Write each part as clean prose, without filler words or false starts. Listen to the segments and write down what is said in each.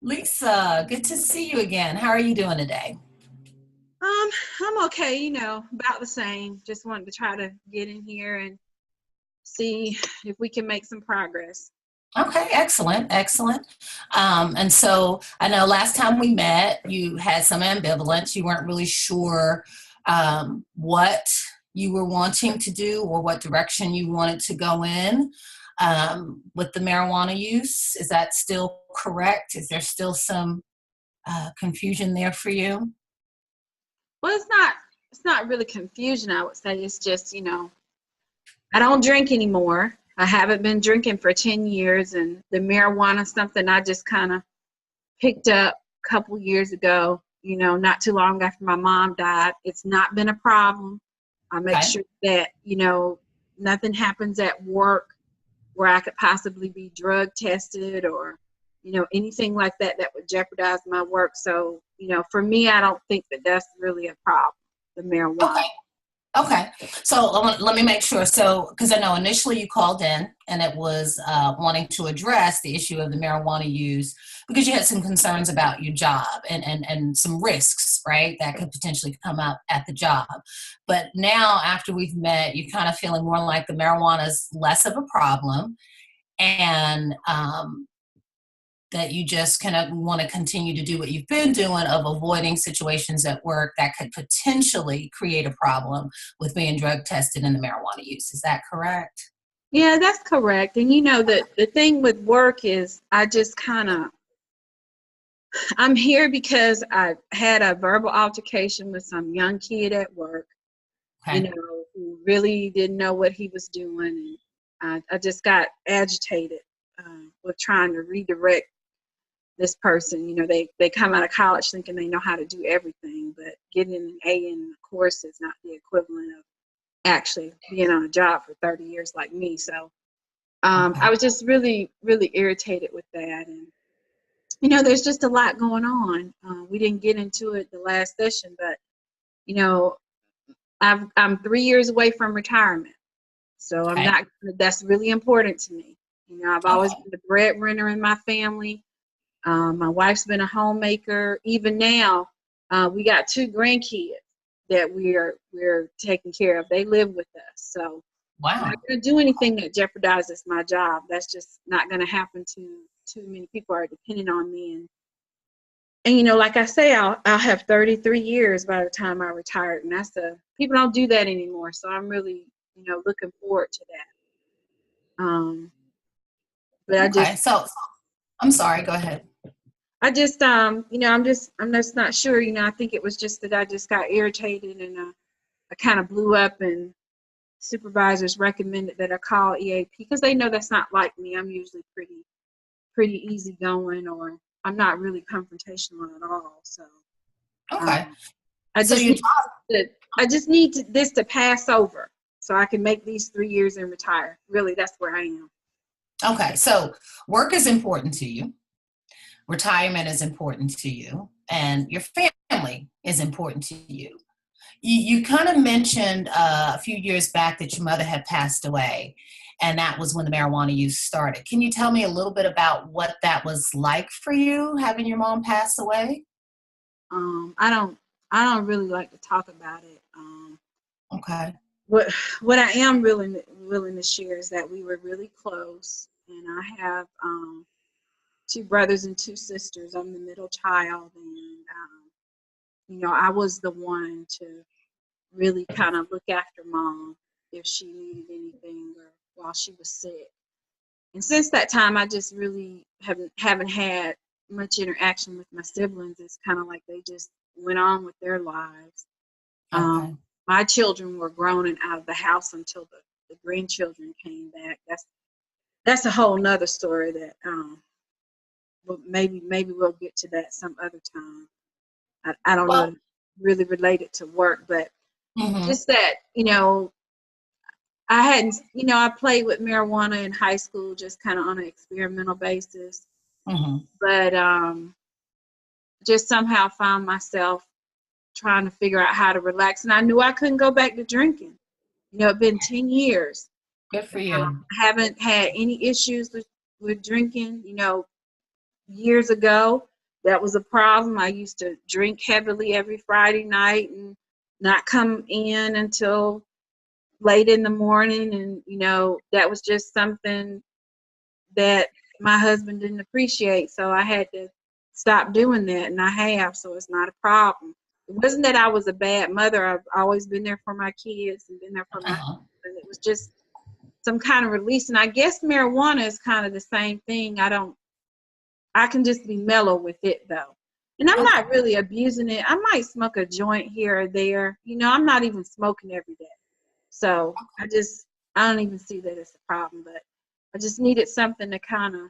Lisa, good to see you again. How are you doing today? I'm okay, about the same. Just wanted to try to get in here and see if we can make some progress. Okay, excellent, excellent. And so I know last time we met, you had some ambivalence. You weren't really sure what you were wanting to do or what direction you wanted to go in with the marijuana use. Is that still correct? Is there still some confusion there for you? Well, it's not really confusion, I would say. It's just, I don't drink anymore. I haven't been drinking for 10 years, and the marijuana is something I just kind of picked up a couple years ago, not too long after my mom died. It's not been a problem. I make Okay. sure that, nothing happens at work where I could possibly be drug tested or, anything like that that would jeopardize my work. So, for me, I don't think that that's really a problem, the marijuana. Okay. Okay, so let me make sure. So, because I know initially you called in and it was wanting to address the issue of the marijuana use because you had some concerns about your job and some risks, right, that could potentially come up at the job. But now, after we've met, you're kind of feeling more like the marijuana is less of a problem and that you just kind of want to continue to do what you've been doing of avoiding situations at work that could potentially create a problem with being drug tested and the marijuana use. Is that correct? Yeah, that's correct. And the thing with work is I just I'm here because I had a verbal altercation with some young kid at work, Okay. who really didn't know what he was doing. And I just got agitated with trying to redirect this person. They come out of college thinking they know how to do everything, but getting an A in a course is not the equivalent of actually being on a job for 30 years like me. So Okay. I was just really, really irritated with that. And, there's just a lot going on. We didn't get into it the last session, but, you know, I'm 3 years away from retirement. So I'm Okay. not, that's really important to me. I've always Okay. been the breadwinner in my family. My wife's been a homemaker. Even now, we got two grandkids that we're taking care of. They live with us. So I'm not Wow. going to do anything that jeopardizes my job. That's just not going to happen to too many people are depending on me. And like I say, I'll have 33 years by the time I retire, and people don't do that anymore. So I'm really looking forward to that. But Okay. So I'm sorry. Go ahead. I'm just not sure. I think it was just that I just got irritated and I kind of blew up, and supervisors recommended that I call EAP because they know that's not like me. I'm usually pretty easygoing, or I'm not really confrontational at all. So Okay. um, I So just your need job. this to pass over so I can make these 3 years and retire. Really, that's where I am. Okay. So work is important to you. Retirement is important to you, and your family is important to you. You kind of mentioned a few years back that your mother had passed away, and that was when the marijuana use started. Can you tell me a little bit about what that was like for you, having your mom pass away? Um, I don't I don't really like to talk about it. Okay. What what I am willing to share is that we were really close, and I have two brothers and two sisters. I'm the middle child, and I was the one to really kind of look after mom if she needed anything or while she was sick. And since that time, I just really haven't had much interaction with my siblings. It's kind of like they just went on with their lives. Okay. My children were grown and out of the house until the grandchildren came back. That's a whole nother story that but maybe we'll get to that some other time. I don't know Well, to really relate it to work, but hmm just that, I hadn't, I played with marijuana in high school just kind of on an experimental basis, hmm but just somehow found myself trying to figure out how to relax. And I knew I couldn't go back to drinking. It'd been 10 years. good for you. I haven't had any issues with drinking, years ago. that was a problem. I used to drink heavily every Friday night and not come in until late in the morning. And, that was just something that my husband didn't appreciate. So I had to stop doing that, and I have, so it's not a problem. It wasn't that I was a bad mother. I've always been there for my kids and been there for my husband. It was just some kind of release. And I guess marijuana is kind of the same thing. I can just be mellow with it though. And I'm not really abusing it. I might smoke a joint here or there. I'm not even smoking every day. So I don't even see that as a problem, but I just needed something to kind of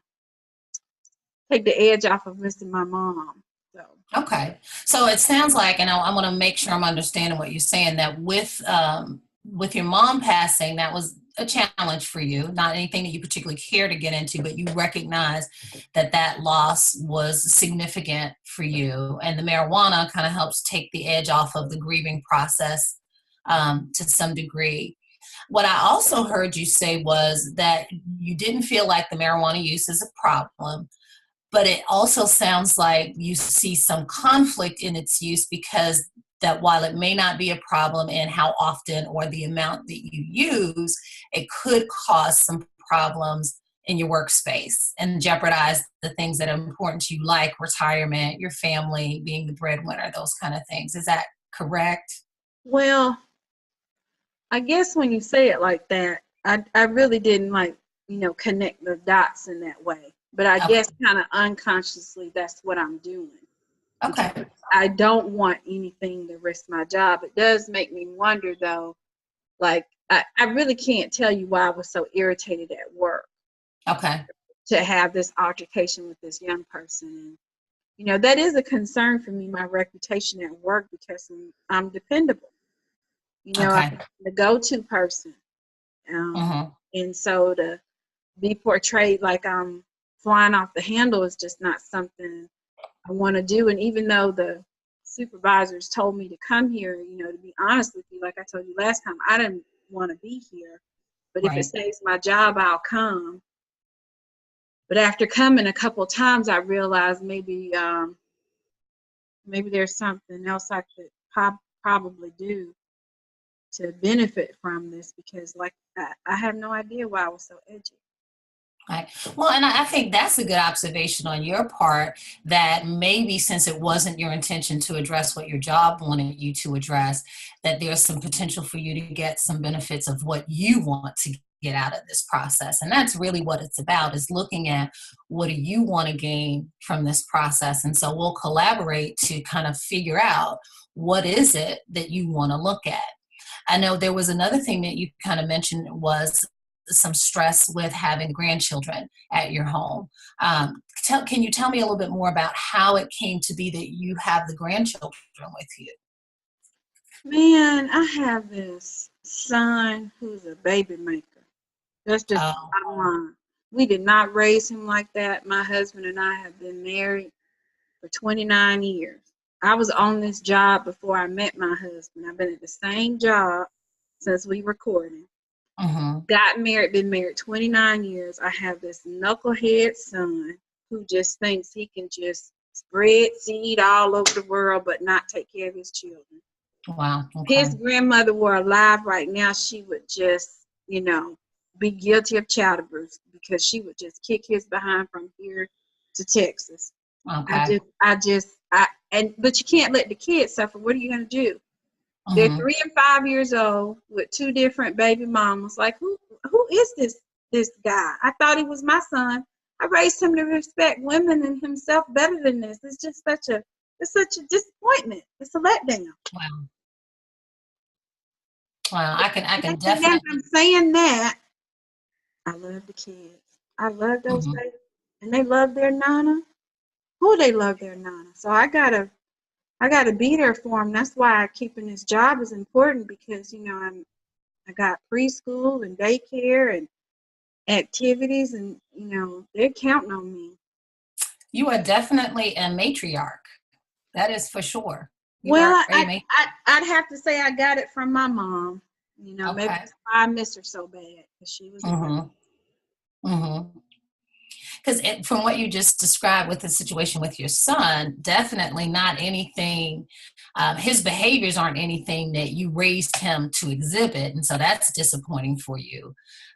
take the edge off of missing my mom. So. Okay. So it sounds like, and I want to make sure I'm understanding what you're saying, that with your mom passing, that was a challenge for you, not anything that you particularly care to get into, but you recognize that loss was significant for you. And the marijuana kind of helps take the edge off of the grieving process to some degree. What I also heard you say was that you didn't feel like the marijuana use is a problem, but it also sounds like you see some conflict in its use, because that while it may not be a problem in how often or the amount that you use, it could cause some problems in your workspace and jeopardize the things that are important to you, like retirement, your family, being the breadwinner, those kind of things. Is that correct? Well, I guess when you say it like that, I really didn't connect the dots in that way. But I guess kind of unconsciously, that's what I'm doing. Okay. I don't want anything to risk my job. It does make me wonder, though, I really can't tell you why I was so irritated at work. Okay. To have this altercation with this young person. And, that is a concern for me, my reputation at work, because I'm dependable. I'm the go-to person. And so to be portrayed like I'm flying off the handle is just not something I want to do. And even though the supervisors told me to come here, to be honest with you, like I told you last time, I didn't want to be here. But if it saves my job, I'll come. But after coming a couple of times, I realized maybe there's something else I could probably do to benefit from this, because I have no idea why I was so edgy. Right. Well, and I think that's a good observation on your part, that maybe since it wasn't your intention to address what your job wanted you to address, that there's some potential for you to get some benefits of what you want to get out of this process. And that's really what it's about, is looking at what do you want to gain from this process. And so we'll collaborate to kind of figure out what is it that you want to look at. I know there was another thing that you kind of mentioned was some stress with having grandchildren at your home. Can you tell me a little bit more about how it came to be that you have the grandchildren with you? Man, I have this son who's a baby maker. That's just the bottom line. We did not raise him like that. My husband and I have been married for 29 years. I was on this job before I met my husband. I've been at the same job since we were courting. Got married, been married 29 years. I have this knucklehead son who just thinks he can just spread seed all over the world but not take care of his children. Wow. Okay. His grandmother were alive right now, she would just, be guilty of child abuse, because she would just kick his behind from here to Texas. Okay. But you can't let the kids suffer. What are you going to do? They're 3 and 5 years old with 2 different baby mamas. Like, who is this guy? I thought he was my son. I raised him to respect women and himself better than this. It's just such a disappointment. It's a letdown. Wow. I can definitely. I'm saying that. I love the kids. I love those babies, and they love their nana. They love their nana. So I gotta be there for them. That's why keeping this job is important, because I got preschool and daycare and activities, and they're counting on me. You are definitely a matriarch. That is for sure. I'd have to say I got it from my mom. Maybe that's why I miss her so bad, because she was. Because from what you just described with the situation with your son, definitely not anything, his behaviors aren't anything that you raised him to exhibit. And so that's disappointing for you.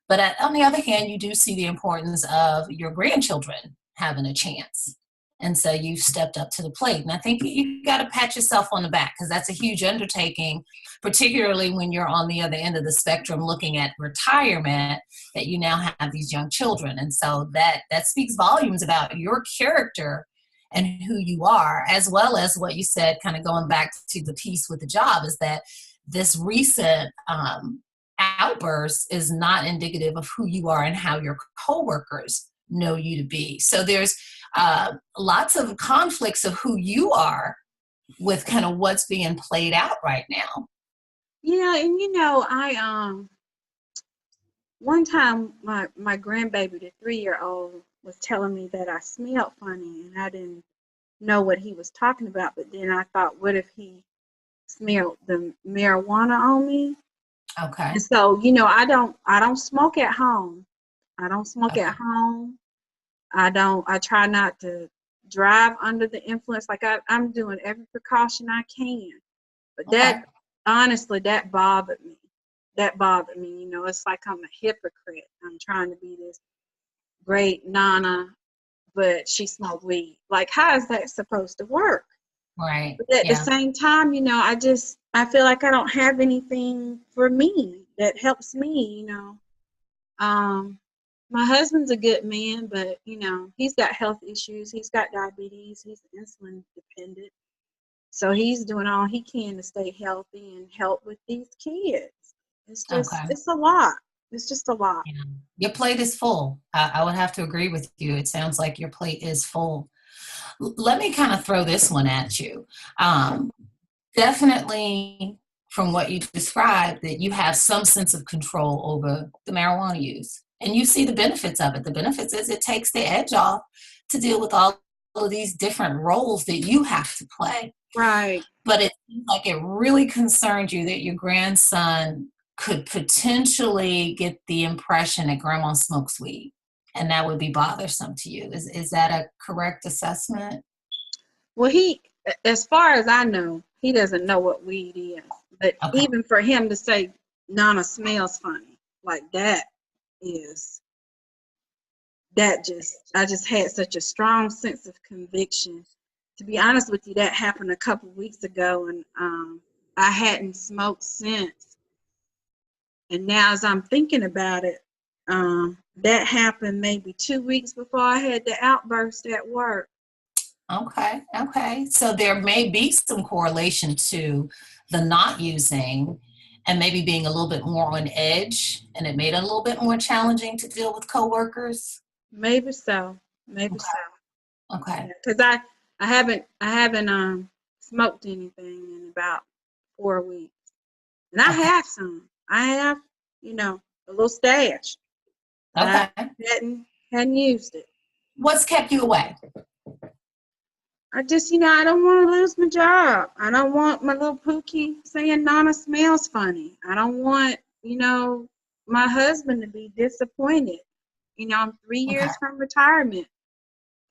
But on the other hand, you do see the importance of your grandchildren having a chance. And so you've stepped up to the plate. And I think you got to pat yourself on the back, because that's a huge undertaking, particularly when you're on the other end of the spectrum looking at retirement, that you now have these young children. And so that speaks volumes about your character and who you are, as well as what you said, kind of going back to the piece with the job, is that this recent outburst is not indicative of who you are and how your coworkers know you to be. So there's lots of conflicts of who you are with kind of what's being played out right now. Yeah, and I one time my grandbaby, the 3-year-old, was telling me that I smelled funny, and I didn't know what he was talking about. But then I thought, what if he smelled the marijuana on me? Okay. And so, I don't smoke at home. I don't smoke at home. I try not to drive under the influence. Like I'm doing every precaution I can. But that, honestly, that bothered me. That bothered me. It's like I'm a hypocrite. I'm trying to be this great nana, but she smoked weed. Like, how is that supposed to work? Right. But at the same time, I feel like I don't have anything for me that helps me, My husband's a good man, but, he's got health issues. He's got diabetes. He's insulin dependent. So he's doing all he can to stay healthy and help with these kids. It's just, it's a lot. It's just a lot. Yeah. Your plate is full. I would have to agree with you. It sounds like your plate is full. Let me kind of throw this one at you. Definitely, from what you described, that you have some sense of control over the marijuana use. And you see the benefits of it. The benefits is it takes the edge off to deal with all of these different roles that you have to play. Right. But it seems like it really concerned you that your grandson could potentially get the impression that grandma smokes weed, and that would be bothersome to you. Is that a correct assessment? Well, as far as I know, he doesn't know what weed is. But even for him to say, Nana smells funny, like I just had such a strong sense of conviction. To be honest with you, that happened a couple weeks ago, and I hadn't smoked since. And now as I'm thinking about it, that happened maybe 2 weeks before I had the outburst at work. Okay. So there may be some correlation to the not using and maybe being a little bit more on edge, and it made it a little bit more challenging to deal with coworkers. Maybe so. Okay. Because I haven't smoked anything in about 4 weeks, and I have some. I have, a little stash. Okay. I hadn't used it. What's kept you away? I just, I don't want to lose my job. I don't want my little Pookie saying Nana smells funny. I don't want, my husband to be disappointed. I'm 3 years from retirement.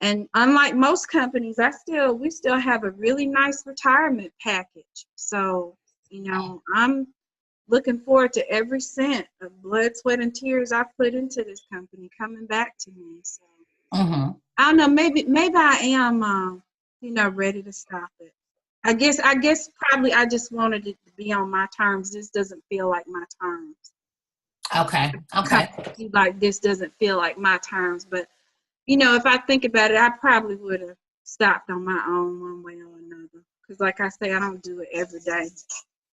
And unlike most companies, we still have a really nice retirement package. So, I'm looking forward to every cent of blood, sweat, and tears I put into this company coming back to me. So, I don't know, maybe I am, ready to stop it. I guess probably I just wanted it to be on my terms. This doesn't feel like my terms. Okay. Like this doesn't feel like my terms. But, if I think about it, I probably would have stopped on my own one way or another. Because like I say, I don't do it every day.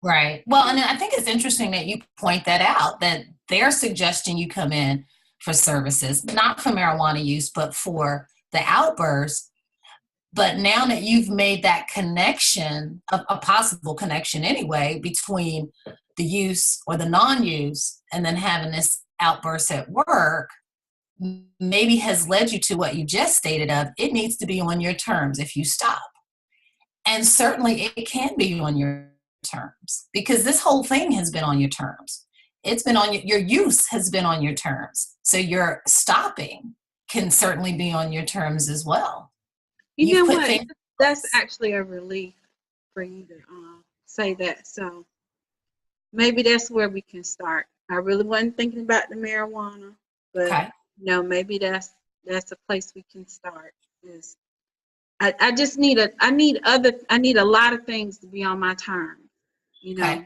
Right. Well, and I think it's interesting that you point that out, that they're suggesting you come in for services, not for marijuana use, but for the outburst. But now that you've made that connection, a possible connection anyway, between the use or the non-use and then having this outburst at work, maybe has led you to what you just stated of, it needs to be on your terms if you stop. And certainly it can be on your terms, because this whole thing has been on your terms. It's been on your use has been on your terms. So you're stopping can certainly be on your terms as well. You You've know put what? things in That's place. actually a relief for you to say that. So maybe that's where we can start. I really wasn't thinking about the marijuana, but Okay. maybe that's a place we can start. Is I just need I need a lot of things to be on my terms. You Okay. know,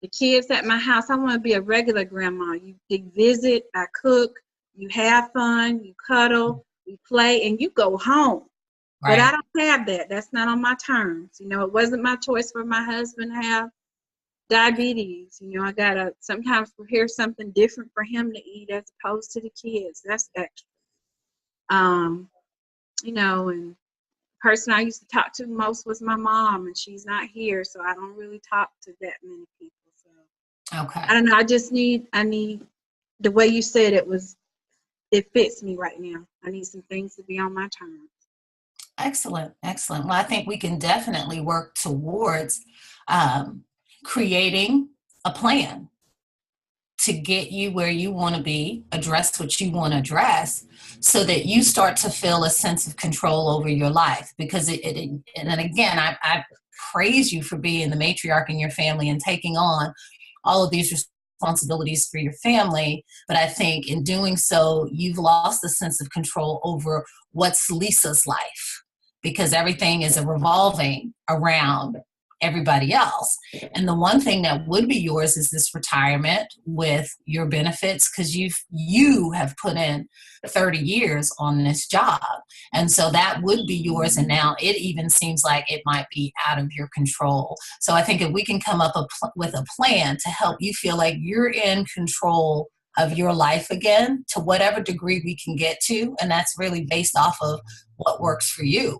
the kids at my house, I want to be a regular grandma. You visit, I cook, you have fun, you cuddle, you play, and you go home. But I Right. don't have that. That's not on my terms. You know, it wasn't my choice for my husband to have diabetes. You know, I gotta sometimes prepare something different for him to eat as opposed to the kids. That's extra. Um, you know, and the person I used to talk to most was my mom, and she's not here, so I don't really talk to that many people. So Okay. I don't know. I need the way you said it fits me right now. I need some things to be on my terms. Excellent. Excellent. Well, I think we can definitely work towards um, creating a plan to get you where you want to be, address what you want to address, so that you start to feel a sense of control over your life. Because and then again, I praise you for being the matriarch in your family and taking on all of these responsibilities for your family. But I think in doing so, you've lost the sense of control over what's Lisa's life, because everything is revolving around everybody else. And the one thing that would be yours is this retirement with your benefits, because you have put in 30 years on this job. And so that would be yours. And now it even seems like it might be out of your control. So I think if we can come up with a plan to help you feel like you're in control of your life again, to whatever degree we can get to, and that's really based off of what works for you,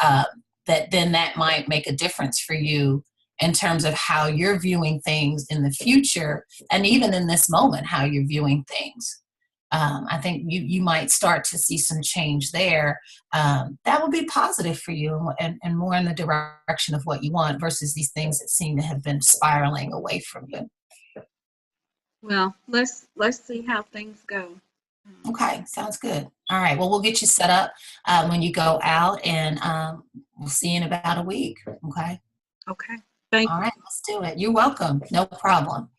uh, that might make a difference for you in terms of how you're viewing things in the future, and even in this moment, how you're viewing things. I think you might start to see some change there. That would be positive for you, and more in the direction of what you want versus these things that seem to have been spiraling away from you. Well, let's see how things go. Okay, sounds good. All right, well, we'll get you set up when you go out, and we'll see you in about a week. Okay. Okay. Thank All you. right, let's do it. You're welcome. No problem.